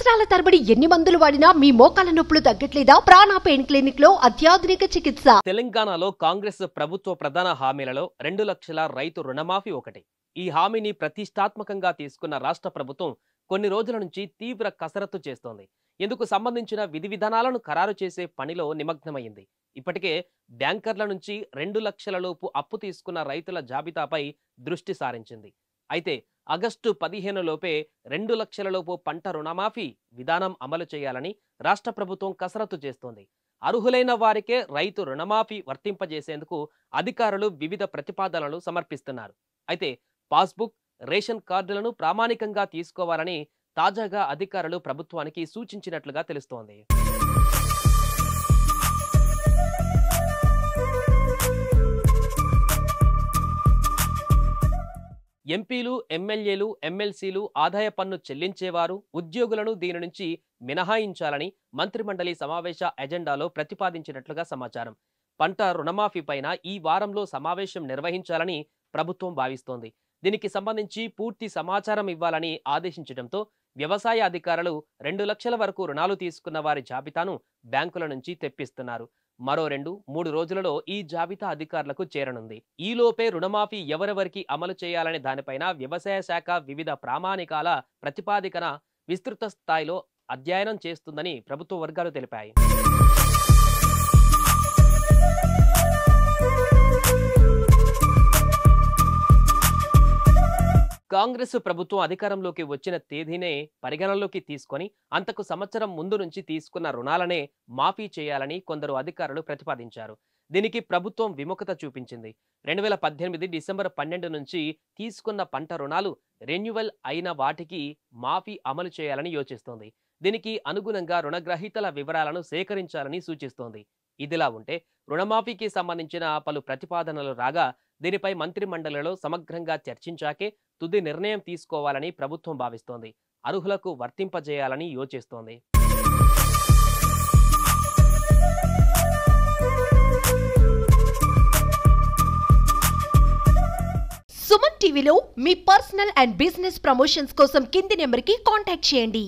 సంవత్సరాల తరబడి ఎన్ని మందులు వాడినా మీ మోకాల నొప్పులు తగ్గట్లేదా? ప్రాణ పెయిన్ క్లినిక్ లో అత్యాధునిక చికిత్స. తెలంగాణలో కాంగ్రెస్ ప్రభుత్వ ప్రధాన హామీలలో 2 లక్షల రైతు రుణమాఫీ ఒకటి. ఈ హామీని ప్రతిష్టాత్మకంగా తీసుకున్న రాష్ట్ర ప్రభుత్వం కొన్ని రోజుల నుంచి తీవ్ర కసరత్తు చేస్తోంది. ఇందుకు సంబంధించిన విధి విధానాలను ఖరారు చేసే పనిలో నిమగ్నమైంది. ఇప్పటికే బ్యాంకర్ల నుంచి 2 లక్షల లోపు అప్పు తీసుకున్న రైతుల జాబితాపై దృష్టి సారించింది. అయితే ఆగస్టు 15 లోపే 2 లక్షల లోపు పంట రుణమాఫీ విధానం అమలు చేయాలని రాష్ట్ర ప్రభుత్వం కసరత్తు చేస్తోంది. అర్హులైన వారికే రైతు రుణమాఫీ వర్తింపజేసేందుకు అధికారులు వివిధ ప్రతిపాదనలు సమర్పిస్తున్నారు. అయితే పాస్బుక్, రేషన్ కార్డులను ప్రామాణికంగా తీసుకోవాలని తాజాగా అధికారులు ప్రభుత్వానికి సూచించినట్లుగా తెలుస్తోంది. ఎంపీలు, ఎమ్మెల్యేలు, ఎమ్మెల్సీలు, ఆదాయ పన్ను చెల్లించేవారు, ఉద్యోగులను దీని నుంచి మినహాయించాలని మంత్రిమండలి సమావేశ ఎజెండాలో ప్రతిపాదించినట్లుగా సమాచారం. పంట రుణమాఫీ పైన ఈ వారంలో సమావేశం నిర్వహించాలని ప్రభుత్వం భావిస్తోంది. దీనికి సంబంధించి పూర్తి సమాచారం ఇవ్వాలని ఆదేశించడంతో వ్యవసాయ అధికారులు 2 లక్షల వరకు రుణాలు తీసుకున్న వారి జాబితాను బ్యాంకుల నుంచి తెప్పిస్తున్నారు. మరో 2-3 రోజులలో ఈ జాబితా అధికారులకు చేరనుంది. ఈలోపే రుణమాఫీ ఎవరెవరికి అమలు చేయాలనే దానిపైన వ్యవసాయ శాఖ వివిధ ప్రామాణికాల ప్రతిపాదికన విస్తృత స్థాయిలో అధ్యయనం చేస్తుందని ప్రభుత్వ వర్గాలు తెలిపాయి. కాంగ్రెస్ ప్రభుత్వం అధికారంలోకి వచ్చిన తేదీనే పరిగణనలోకి తీసుకొని అంతకు సంవత్సరం ముందు నుంచి తీసుకున్న రుణాలనే మాఫీ చేయాలని కొందరు అధికారులు ప్రతిపాదించారు. దీనికి ప్రభుత్వం విముఖత చూపించింది. 2018 డిసెంబర్ 12 నుంచి తీసుకున్న పంట రుణాలు రెన్యువల్ అయిన వాటికి మాఫీ అమలు చేయాలని యోచిస్తోంది. దీనికి అనుగుణంగా రుణగ్రహీతల వివరాలను సేకరించాలని సూచిస్తోంది. ఇదిలా ఉంటే రుణమాఫీకి సంబంధించిన పలు ప్రతిపాదనలు రాగా దీనిపై మంత్రి మండలిలో సమగ్రంగా చర్చించాకే తుది నిర్ణయం తీసుకోవాలని ప్రభుత్వం భావిస్తోంది. అర్హులకు వర్తింపజేయాలని యోచిస్తోంది. సుమన్ టీవీలో మీ పర్సనల్ అండ్ బిజినెస్ ప్రమోషన్స్ కోసం కింది నెంబర్కి కాంటాక్ట్ చేయండి.